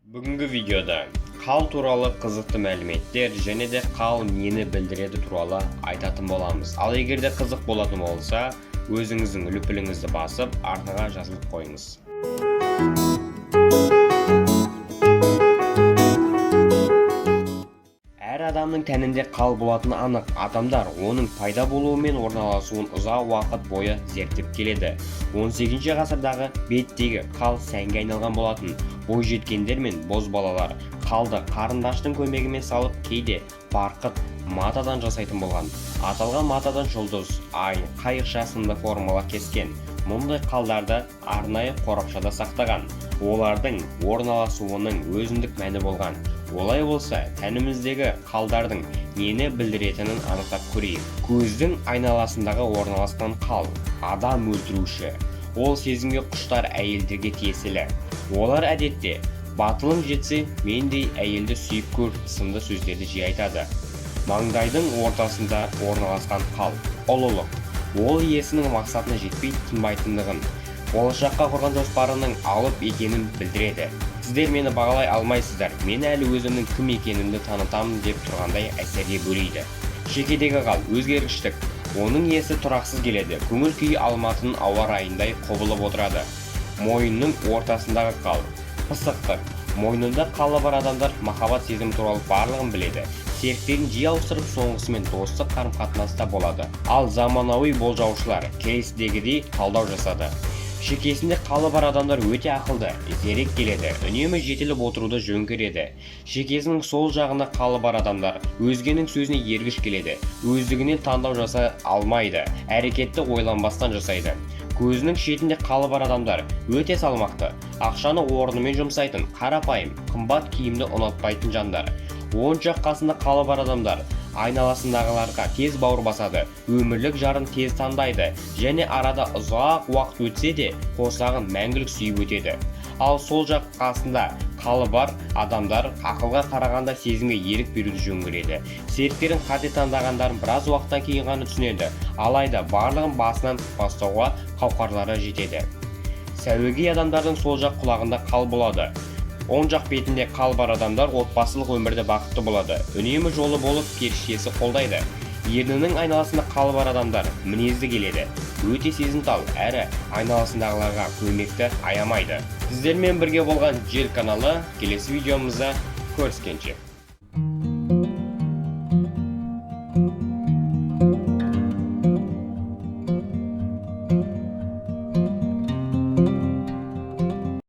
Бүгінгі видеода қал туралы қызықты мәліметтер және де қал нені білдіреді туралы айтатын боламыз. Ал егер де қызық болатын болса, өзіңіздің лүпіліңізді басып, артыңа жазылып қойыңыз. Әр адамның тәнінде қал болатыны анық. Адамдар оның пайда болуы мен орналасуын ұзақ уақыт бойы зерттеп келеді. 18 ғасырдағы беттегі қал сәнге айналған болатын. Бойжеткендер мен бозбалалар қалды қарындаштың көмегімен салып, кейде барқыт матадан жасайтын болған. Аталған матадан жұлдыз, ай, қайықша сынды формалар кескен. Мұндай қалдарды арнайы қорапшада сақтаған. Олардың орналасуының өзіндік мәні болған. Олай болса, тәніміздегі қалдардың нені білдіретінін анықтап көрейік. Көздің айналасындағы орналасқан қал адам өлтіруші. Ол сезімге құштар әйелдерге тиесілі. Олар әдетте батылым жетсе, мендей әйелді сүйіп көр сынды сөздерді жиі айтады. Маңдайдың ортасында орналасқан қал ұлылық. Ол иесінің мақсатына жетпей тынбайтындығын, болашаққа құрған жоспарының алып екенін білдіреді. Сіздер мені бағалай алмайсыздар, мен әлі өзімнің кім екенімді танытамын деп тұрғандай әсерге бөлейді. Шекедегі қал өзгергіштік. Оның иесі тұрақсыз келеді, көңіл күйі алматының ауа райындай құбылып отырады. Мойынның ортасындағы қал пысықтық. Мойнында қалы бар адамдар махаббат сезімі туралы барлығын біледі. Серіктерін жиі ауыстырып, соңғысымен достық қарым-қатынаста болады. Ал заманауи болжаушылар келесідегідей талдау жасады. Шекесінде қалы бар адамдар өте ақылды, зерек келеді, үнемі жетіліп отыруды жөн көреді. Шекесінің сол жағында қалы бар адамдар өзгенің сөзіне ергіш келеді, өздігінен таңдау жасай алмайды, әрекетті ойланбастан жасайды. Көзінің шетінде қалы бар адамдар өте салмақты, ақшаны орнымен жұмсайтын, қарапайым, қымбат киімді ұнатпайтын жандар. Оң жақ қасында қалы бар адамдар айналасындағыларға тез бауыр басады, өмірлік жарын тез таңдайды және арада ұзақ уақыт өтсе де қосағын мәңгілік сүйіп өтеді. Ал сол жақ қасында қалы бар адамдар ақылға қарағанда сезімге ерік беруді жөн көреді. Серіктерін қате таңдағандарын біраз уақыттан кейін ғана түсінеді, алайда барлығын басынан бастауға қауқарлары жетеді. Сәуегей адамдардың сол жақ құлағында қал болады. Оң жақ бетінде қал бар адамдар отбасылық өмірде бақытты болады, үнемі жолы болып періштесі қолдайды. Ернінің айналасында қалы бар адамдар мінезді келеді, өте сезімтал әрі айналасындағыларға көмекті аямайды. Сіздермен бірге болған Жел каналы, келесі видеомызда көріскенше.